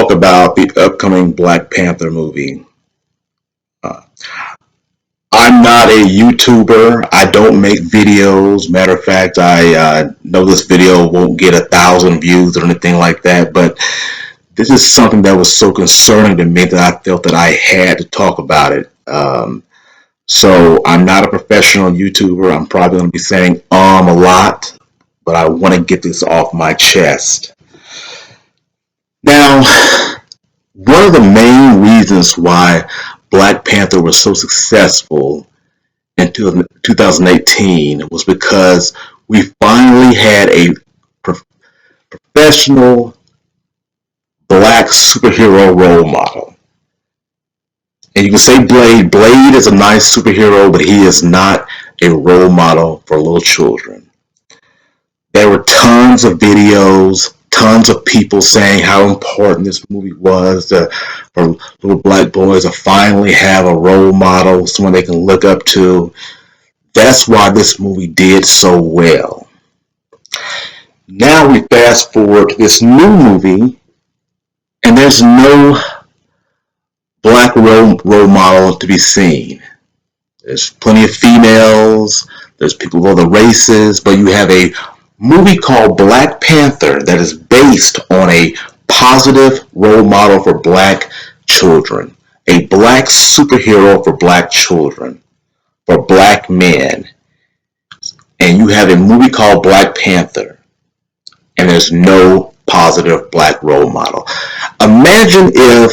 talk about the upcoming Black Panther movie. Uh, I'm not a YouTuber. I don't make videos. Matter of fact, I know this video won't get 1,000 views or anything like that, but this is something that was so concerning to me that I felt that I had to talk about it. So I'm not a professional YouTuber. I'm probably going to be saying a lot, but I want to get this off my chest. Now, one of the main reasons why Black Panther was so successful in 2018 was because we finally had a professional black superhero role model. And you can say Blade. Blade is a nice superhero, but he is not a role model for little children. There were tons of videos, tons of people saying how important this movie was for little black boys to finally have a role model, someone they can look up to. That's why this movie did so well. Now we fast forward to this new movie, and there's no black role model to be seen. There's plenty of females, there's people of other races, but you have a movie called Black Panther that is based on a positive role model for black children, a black superhero for black children, for black men. And you have a movie called Black Panther, and there's no positive black role model. Imagine if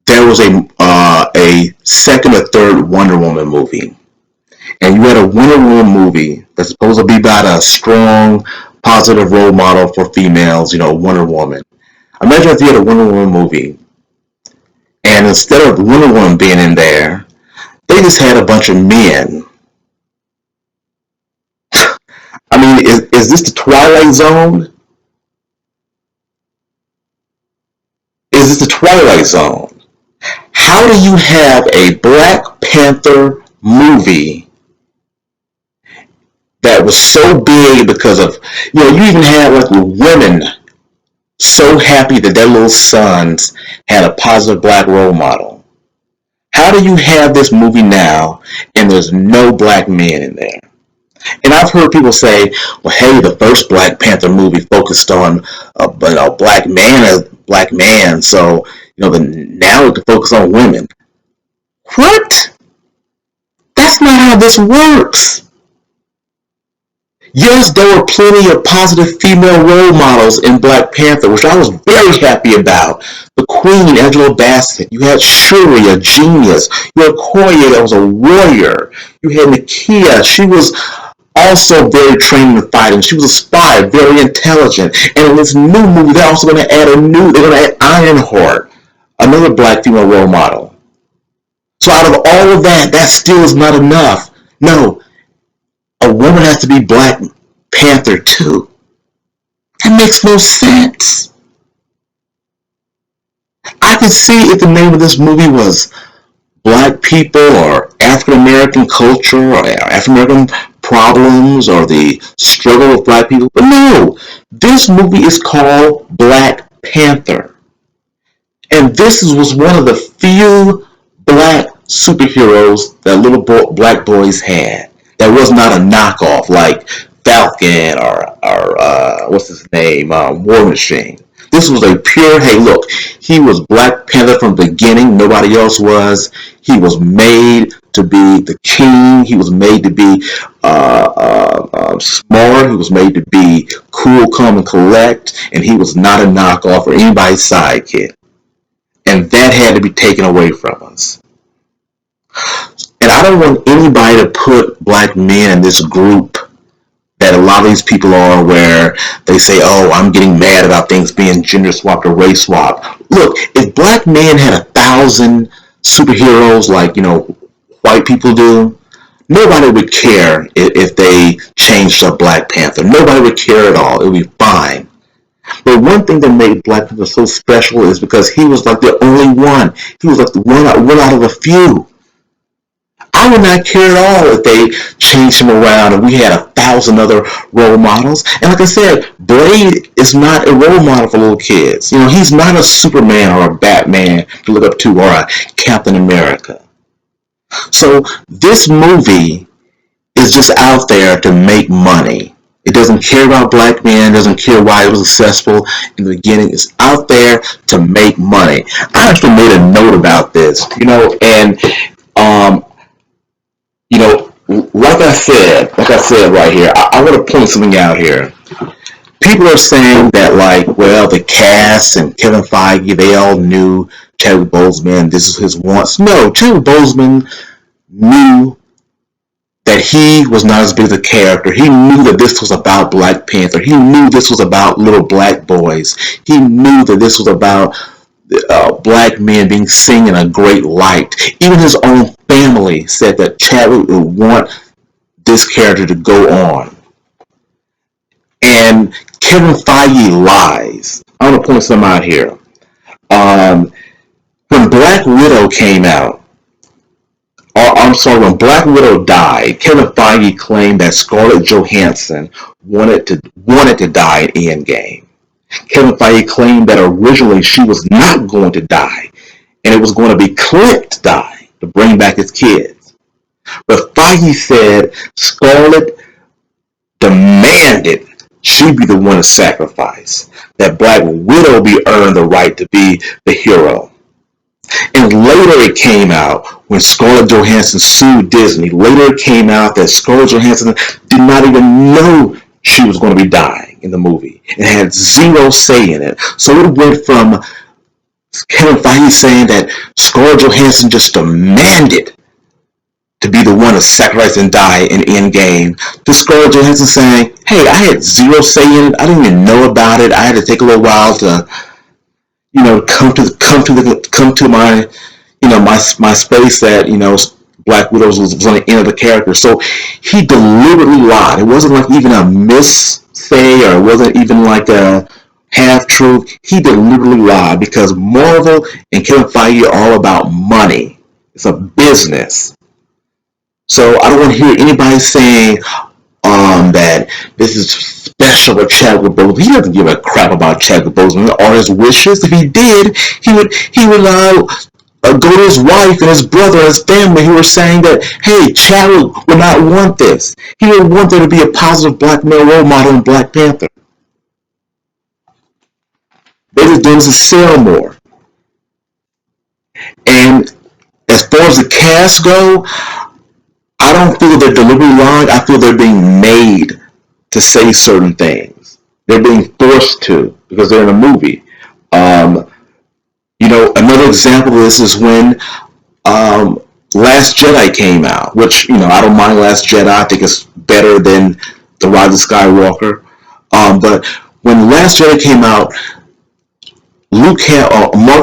there was a second or third Wonder Woman movie, and you had a Wonder Woman movie that's supposed to be about a strong, positive role model for females, Wonder Woman. Imagine if you had a Wonder Woman movie, and instead of Wonder Woman being in there, they just had a bunch of men. I mean, is this the Twilight Zone? Is this the Twilight Zone? How do you have a Black Panther movie that was so big because of, you even had like the women so happy that their little sons had a positive black role model? How do you have this movie now and there's no black men in there? And I've heard people say, well, hey, the first Black Panther movie focused on a black man, so now we can focus on women. What? That's not how this works. Yes, there were plenty of positive female role models in Black Panther, which I was very happy about. The Queen, Angela Bassett. You had Shuri, a genius. You had Koya, that was a warrior. You had Nakia. She was also very trained in fighting. She was a spy, very intelligent. And in this new movie, they're also going to add they're going to add Ironheart, another black female role model. So out of all of that, that still is not enough. No, a woman has to be Black Panther too. That makes no sense. I could see if the name of this movie was Black people or African American culture or African American problems or the struggle of black people. But no, this movie is called Black Panther. And this was one of the few black superheroes that little black boys had. That was not a knockoff like Falcon or what's his name, War Machine. This was a pure, hey, look, he was Black Panther from the beginning. Nobody else was. He was made to be the king. He was made to be smart. He was made to be cool, calm, and collect. And he was not a knockoff or anybody's sidekick. And that had to be taken away from us. And I don't want anybody to put black men in this group that a lot of these people are, where they say, oh, I'm getting mad about things being gender swapped or race swapped. Look, if black men had 1,000 superheroes like, white people do, nobody would care if they changed up Black Panther. Nobody would care at all. It would be fine. But one thing that made Black Panther so special is because he was like the only one. He was like the one out of a few. I would not care at all if they changed him around and we had 1,000 other role models. And like I said, Blade is not a role model for little kids. You know, he's not a Superman or a Batman to look up to or a Captain America. So this movie is just out there to make money. It doesn't care about black men, doesn't care why it was successful in the beginning. It's out there to make money. I actually made a note about this, and um, like I said right here, I want to point something out here. People are saying that, like, well, the cast and Kevin Feige, they all knew Chadwick Boseman, this is his wants. No, Chadwick Boseman knew that he was not as big as a character. He knew that this was about Black Panther. He knew this was about little black boys. He knew that this was about black men being seen in a great light. Even his own family said that Chadwick would want this character to go on. And Kevin Feige lies. I want to point some out here. Um, when Black Widow came out, I'm sorry, when Black Widow died, Kevin Feige claimed that Scarlett Johansson wanted to die in Endgame. Kevin Feige claimed that originally she was not going to die, and it was going to be Clint to die to bring back his kids. But Feige said Scarlett demanded she be the one to sacrifice, that Black Widow be earned the right to be the hero. And later it came out when Scarlett Johansson sued Disney. Later it came out that Scarlett Johansson did not even know she was going to be dying in the movie and had zero say in it. So it went from Kevin Feige saying that Scarlett Johansson just demanded to be the one to sacrifice and die in Endgame, to Scarlett Johansson saying, hey, I had zero say in it. I didn't even know about it. I had to take a little while to come to my my space that Black Widow was on the end of the character. So he deliberately lied. It wasn't like even a miss say, or it wasn't even like a half truth. He deliberately lied because Marvel and Kevin Feige are all about money. It's a business. So I don't want to hear anybody saying that this is special with Chadwick Boseman. He doesn't give a crap about Chadwick Boseman or his wishes. If he did, he would go to his wife and his brother and his family who were saying that, hey, Chadwick would not want this. He would want there to be a positive black male role model in Black Panther. They just doing this to sell more. And as far as the cast go, I don't feel they're deliberately lying. I feel they're being made to say certain things. They're being forced to because they're in a movie. Um, Another example of this is when Last Jedi came out, which I don't mind Last Jedi. I think it's better than The Rise of Skywalker. But when Last Jedi came out, Mark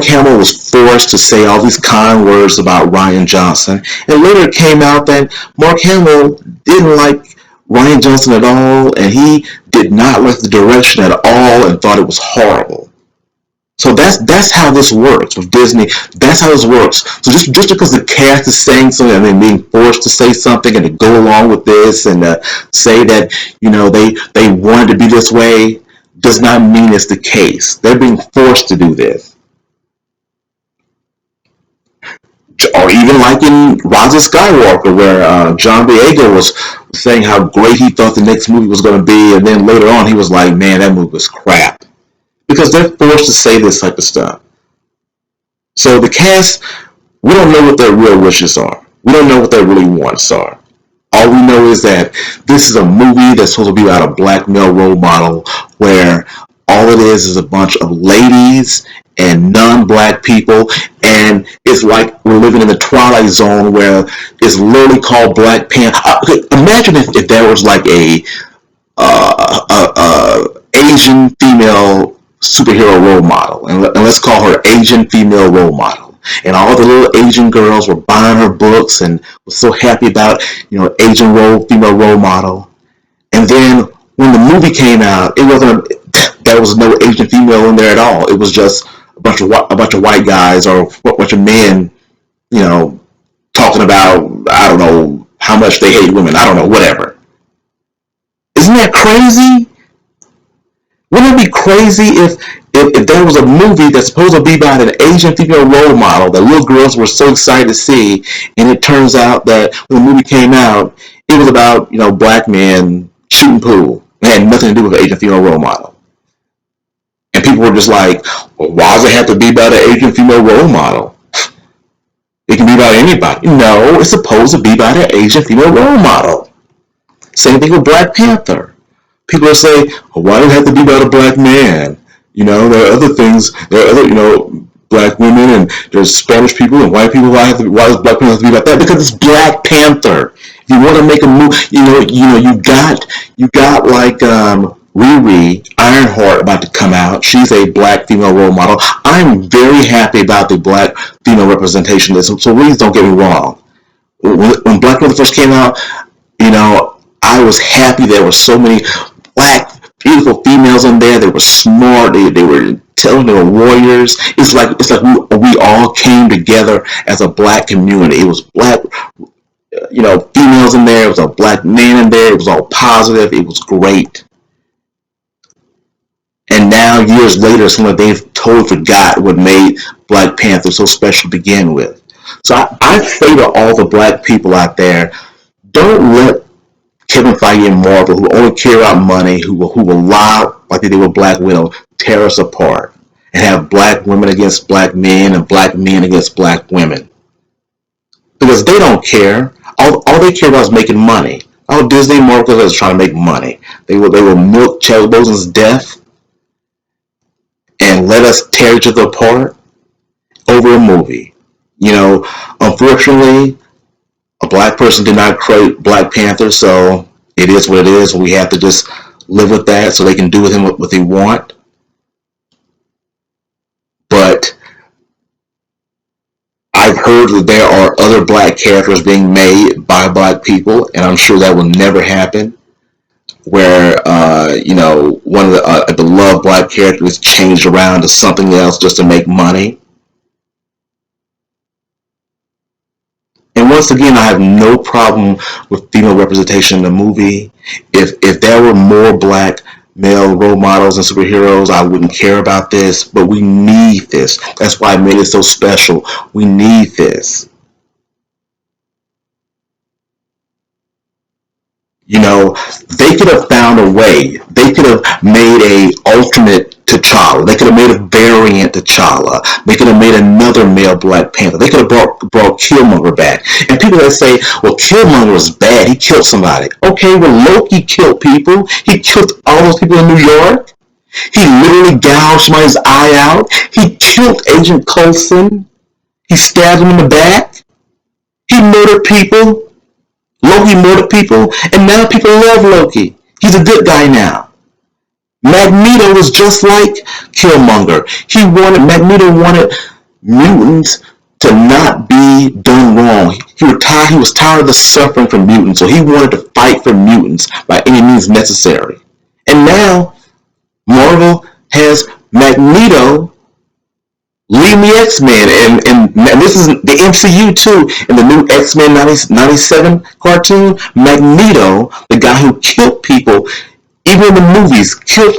Hamill was forced to say all these kind words about Rian Johnson, and later it came out that Mark Hamill didn't like Rian Johnson at all, and he did not like the direction at all, and thought it was horrible. So that's how this works with Disney. That's how this works. So just because the cast is saying something and they're being forced to say something and to go along with this and say that they wanted to be this way does not mean it's the case. They're being forced to do this. Or even like in Rise of Skywalker, where John Boyega was saying how great he thought the next movie was going to be, and then later on he was like, "Man, that movie was crap," because they're forced to say this type of stuff. So the cast, we don't know what their real wishes are. We don't know what their really wants are. All we know is that this is a movie that's supposed to be about a black male role model where all it is a bunch of ladies and non-black people, and it's like we're living in the Twilight Zone where it's literally called Black Panther. Imagine if there was like a Asian female superhero role model, and let's call her Asian female role model. And all the little Asian girls were buying her books and was so happy about, Asian female role model. And then when the movie came out, it wasn't. There was no Asian female in there at all. It was just a bunch of white guys or a bunch of men, talking talking about, I don't know, how much they hate women. I don't know, whatever. Isn't that crazy? Wouldn't it be crazy if there was a movie that's supposed to be about an Asian female role model that little girls were so excited to see, and it turns out that when the movie came out, it was about, black men shooting pool. It had nothing to do with an Asian female role model. And people were just like, well, why does it have to be about an Asian female role model? It can be about anybody. No, it's supposed to be about an Asian female role model. Same thing with Black Panther. People are saying, well, why does it have to be about a black man? There are other things. There are other, black women, and there's Spanish people and white people. Why does Black Panther have to be about that? Because it's Black Panther. If you want to make a move, you got like Riri Ironheart about to come out. She's a black female role model. I'm very happy about the black female representation. So please don't get me wrong. When Black Panther first came out, I was happy there were so many black, beautiful females in there. They were smart. They were intelligent. They were warriors. It's like we all came together as a black community. It was black, females in there. It was a black man in there. It was all positive. It was great. And now, years later, they've totally forgot what made Black Panther so special to begin with. So I say to all the black people out there, don't let Kevin Feige and Marvel, who only care about money, who will lie like they did with Black Widow, tear us apart and have black women against black men and black men against black women. Because they don't care. All they care about is making money. All Disney and Marvel is trying to make money. They will milk Chadwick Boseman's death and let us tear each other apart over a movie. Unfortunately, a black person did not create Black Panther, so it is what it is. We have to just live with that so they can do with him what they want. But I've heard that there are other black characters being made by black people, and I'm sure that will never happen. Where one of the beloved black characters changed around to something else just to make money. And once again, I have no problem with female representation in the movie. If there were more black male role models and superheroes, I wouldn't care about this. But we need this. That's why I made it so special. We need this. They could have found a way. They could have made a alternate T'Challa. They could have made a variant T'Challa. They could have made another male Black Panther. They could have brought Killmonger back. And people that say, well, Killmonger was bad. He killed somebody. Okay, well, Loki killed people. He killed all those people in New York. He literally gouged somebody's eye out. He killed Agent Coulson. He stabbed him in the back. He murdered people. Loki murdered people, and now people love Loki. He's a good guy now. Magneto was just like Killmonger. Magneto wanted mutants to not be done wrong. He was tired of the suffering from mutants, so he wanted to fight for mutants by any means necessary. And now Marvel has Magneto leading the X-Men, and this is the MCU too. In the new X-Men 97 cartoon, Magneto, the guy who killed people, even in the movies, killed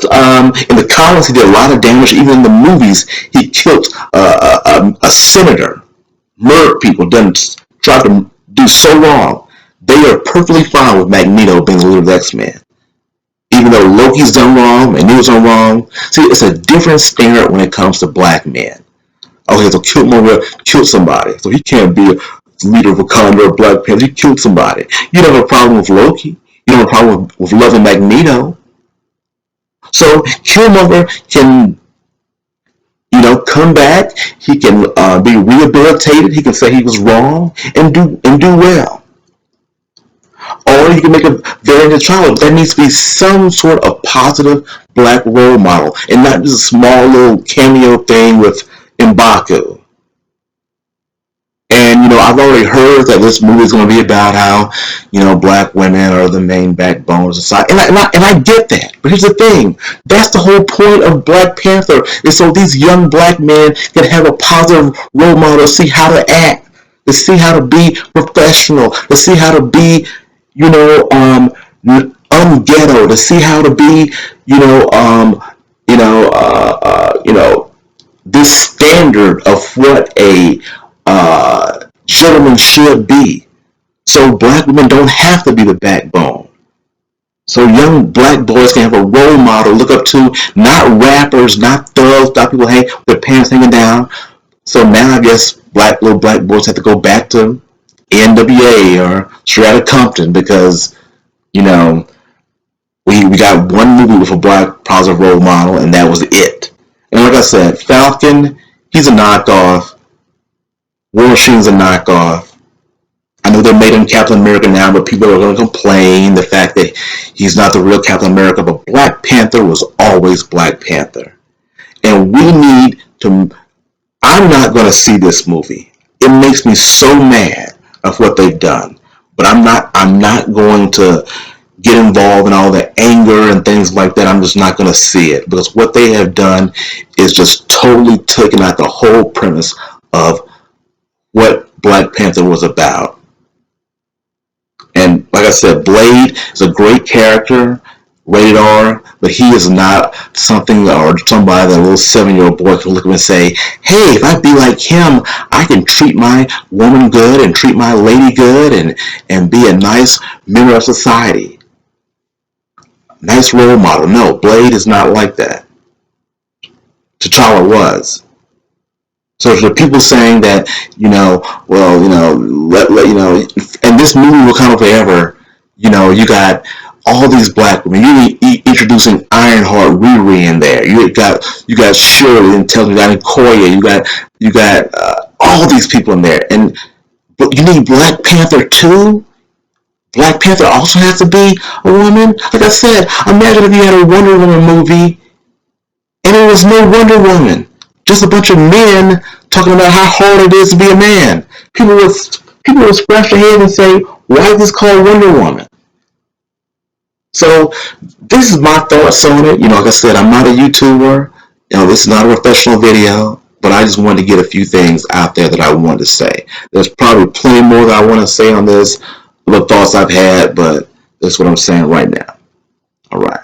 in the comics he did a lot of damage. Even in the movies, he killed a senator, murdered people, tried to do so wrong. They are perfectly fine with Magneto being the leader of the X-Men. Even though Loki's done wrong, Magneto's done wrong. See, it's a different standard when it comes to black men. Okay, so Killmonger killed somebody, so he can't be a leader of Wakanda or Black Panther. He killed somebody. You don't have a problem with Loki. You don't have a problem with loving Magneto. So Killmonger can, come back. He can be rehabilitated. He can say he was wrong and do well. Or you can make a variant child. There needs to be some sort of positive black role model, and not just a small little cameo thing with M'Baku. And I've already heard that this movie is going to be about how black women are the main backbone of society, and I get that. But here's the thing: that's the whole point of Black Panther, is so these young black men can have a positive role model to see how to act, to see how to be professional, to see how to be, you know, unghetto, to see how to be, you know, you know, you know, this standard of what a gentleman should be. So black women don't have to be the backbone. So young black boys can have a role model, look up to, not rappers, not thugs, not people with their pants hanging down. So now I guess little black boys have to go back to NWA or Strata Compton because, you know, we got one movie with a black positive role model and that was it. And like I said, Falcon, he's a knockoff. War Machine's a knockoff. I know they made him Captain America now, but people are going to complain the fact that he's not the real Captain America. But Black Panther was always Black Panther. And we need to. I'm not going to see this movie. It makes me so mad of what they've done. But I'm not. I'm not going to get involved in all the anger and things like that. I'm just not going to see it because what they have done is just totally taken out the whole premise of what Black Panther was about. And like I said, Blade is a great character, rated R, but he is not something or somebody that a little 7-year-old boy can look at him and say, hey, if I be like him, I can treat my woman good and treat my lady good and be a nice member of society. Nice role model. No, Blade is not like that. T'Challa was. So the people saying that, well, and this movie Wakanda Forever, you got all these black women. You introducing Ironheart, Riri in there. You got Shirley and Tell, you got Okoye, you got all these people in there. But you need Black Panther too. Black Panther also has to be a woman. Like I said, imagine if you had a Wonder Woman movie and it was no Wonder Woman. Just a bunch of men talking about how hard it is to be a man. People would scratch their head and say, why is this called Wonder Woman? So this is my thoughts on it. Like I said, I'm not a YouTuber. This is not a professional video, but I just wanted to get a few things out there that I wanted to say. There's probably plenty more that I want to say on this, the thoughts I've had, but that's what I'm saying right now. All right.